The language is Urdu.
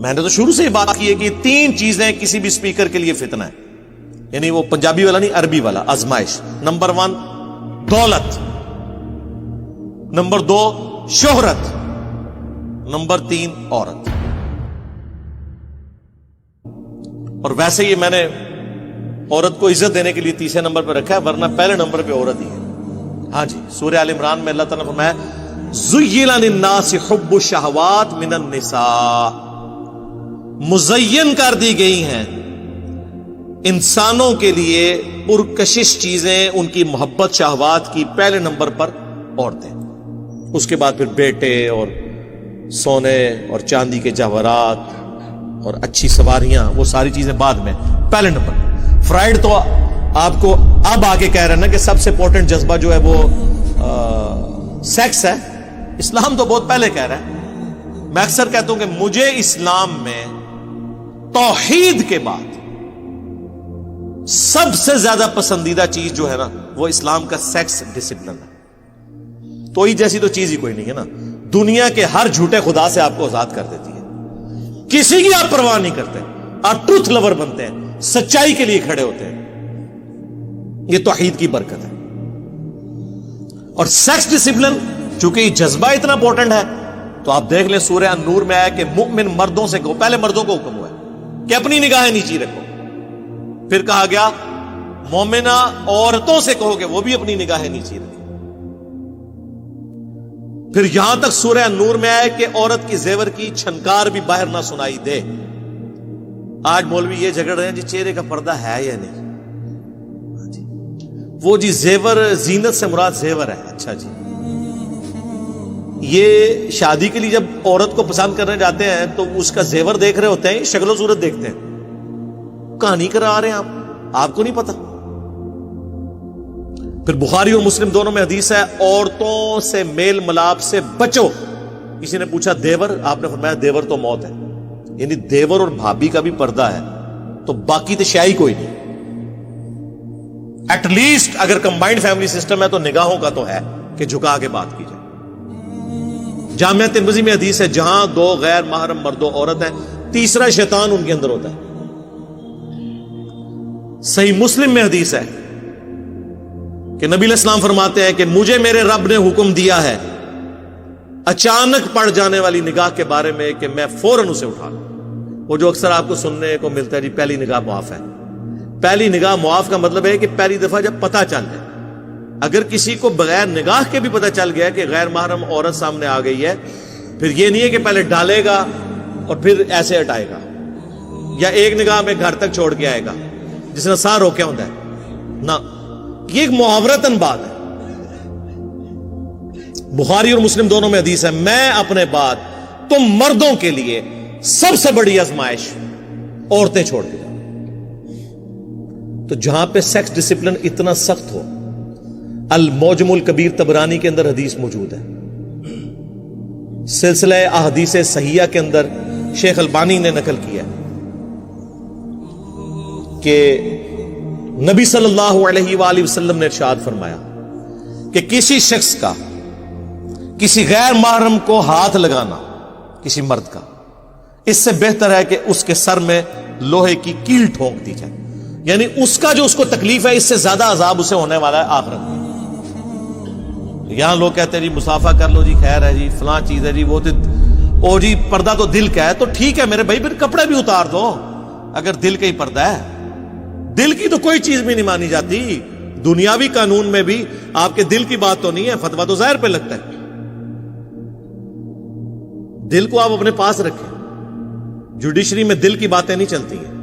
میں نے تو شروع سے ہی بات کی ہے کہ 3 چیزیں کسی بھی اسپیکر کے لیے فتنہ ہے، یعنی وہ پنجابی والا نہیں، عربی والا، آزمائش۔ نمبر 1 دولت، نمبر 2 شہرت، نمبر 3 عورت۔ اور ویسے یہ میں نے عورت کو عزت دینے کے لیے تیسرے نمبر پہ رکھا ہے، ورنہ پہلے نمبر پہ عورت ہی ہے۔ ہاں جی، سورہ آل عمران میں اللہ تعالیٰ نے فرمایا زُيِّنَ لِلنَّاسِ حُبُّ الشَّهَوَاتِ مِنَ النِّسَاءِ، مزین کر دی گئی ہیں انسانوں کے لیے پرکشش چیزیں، ان کی محبت شہوات کی پہلے نمبر پر عورتیں، اس کے بعد پھر بیٹے اور سونے اور چاندی کے جواہرات اور اچھی سواریاں، وہ ساری چیزیں بعد میں، پہلے نمبر پر۔ فرائڈ تو آپ کو اب آگے کہہ رہے ہیں نا کہ سب سے امپورٹنٹ جذبہ جو ہے وہ سیکس ہے، اسلام تو بہت پہلے کہہ رہا ہے۔ میں اکثر کہتا ہوں کہ مجھے اسلام میں توحید کے بعد سب سے زیادہ پسندیدہ چیز جو ہے نا وہ اسلام کا سیکس ڈسپلن ہے۔ توحید جیسی تو چیز ہی کوئی نہیں ہے نا، دنیا کے ہر جھوٹے خدا سے آپ کو آزاد کر دیتی ہے، کسی کی آپ پرواہ نہیں کرتے، آپ ٹروتھ لور بنتے ہیں، سچائی کے لیے کھڑے ہوتے ہیں، یہ توحید کی برکت ہے۔ اور سیکس ڈسپلن چونکہ یہ جذبہ اتنا امپورٹنٹ ہے تو آپ دیکھ لیں سورہ النور میں آیا کہ مؤمن مردوں سے کہو، پہلے مردوں کو حکم ہوا ہے کہ اپنی نگاہیں نیچی رکھو، پھر کہا گیا مومنہ عورتوں سے کہو کہ وہ بھی اپنی نگاہیں نیچی رکھیں، پھر یہاں تک سورہ النور میں آیا کہ عورت کی زیور کی چھنکار بھی باہر نہ سنائی دے۔ آج مولوی یہ جھگڑ رہے ہیں جی چہرے کا پردہ ہے یا نہیں، وہ جی زیور زینت سے مراد زیور ہے، اچھا جی، یہ شادی کے لیے جب عورت کو پسند کرنے جاتے ہیں تو اس کا زیور دیکھ رہے ہوتے ہیں، شکل و صورت دیکھتے ہیں، کہانی کرا رہے ہیں آپ کو نہیں پتا۔ پھر بخاری اور مسلم دونوں میں حدیث ہے عورتوں سے میل ملاپ سے بچو۔ کسی نے پوچھا دیور، آپ نے فرمایا دیور تو موت ہے، یعنی دیور اور بھابھی کا بھی پردہ ہے تو باقی تو شاہی کوئی نہیں۔ ایٹ لیسٹ اگر کمبائنڈ فیملی سسٹم ہے تو نگاہوں کا تو ہے کہ جھکا کے بات کی جائے۔ جامعہ ترمذی میں حدیث ہے جہاں 2 غیر محرم مرد و عورت ہیں، تیسرا شیطان ان کے اندر ہوتا ہے۔ صحیح مسلم میں حدیث ہے کہ نبی علیہ السلام فرماتے ہیں کہ مجھے میرے رب نے حکم دیا ہے اچانک پڑ جانے والی نگاہ کے بارے میں کہ میں فوراً اسے اٹھا لوں۔ وہ جو اکثر آپ کو سننے کو ملتا ہے جی پہلی نگاہ معاف ہے، پہلی نگاہ معاف کا مطلب ہے کہ پہلی دفعہ جب پتہ چل جائے، اگر کسی کو بغیر نگاہ کے بھی پتہ چل گیا کہ غیر محرم عورت سامنے آ گئی ہے، پھر یہ نہیں ہے کہ پہلے ڈالے گا اور پھر ایسے ہٹائے گا یا ایک نگاہ میں گھر تک چھوڑ کے آئے گا جس نے سا روکیا ہوتا ہے، نہ، یہ ایک محاورتاً بات ہے۔ بخاری اور مسلم دونوں میں حدیث ہے میں اپنے بعد تم مردوں کے لیے سب سے بڑی آزمائش عورتیں چھوڑ کے جاؤں۔ تو جہاں پہ سیکس ڈسپلن اتنا سخت ہو، الموجم الکبیر طبرانی کے اندر حدیث موجود ہے، سلسلہ احادیث صحیحہ کے اندر شیخ البانی نے نقل کیا کہ نبی صلی اللہ علیہ وآلہ وسلم نے ارشاد فرمایا کہ کسی شخص کا کسی غیر محرم کو ہاتھ لگانا، کسی مرد کا، اس سے بہتر ہے کہ اس کے سر میں لوہے کی کیل ٹھونک دی جائے، یعنی اس کا جو اس کو تکلیف ہے اس سے زیادہ عذاب اسے ہونے والا ہے آخرت میں۔ یہاں لوگ کہتے ہیں جی مسافہ کر لو جی، خیر ہے جی، فلاں چیز ہے جی، وہ او جی پردہ تو دل کا ہے، تو ٹھیک ہے میرے بھائی پھر کپڑے بھی اتار دو اگر دل کا ہی پردہ ہے۔ دل کی تو کوئی چیز بھی نہیں مانی جاتی، دنیاوی قانون میں بھی آپ کے دل کی بات تو نہیں ہے، فتویٰ تو ظاہر پہ لگتا ہے۔ دل کو آپ اپنے پاس رکھیں، جوڈیشری میں دل کی باتیں نہیں چلتی ہیں۔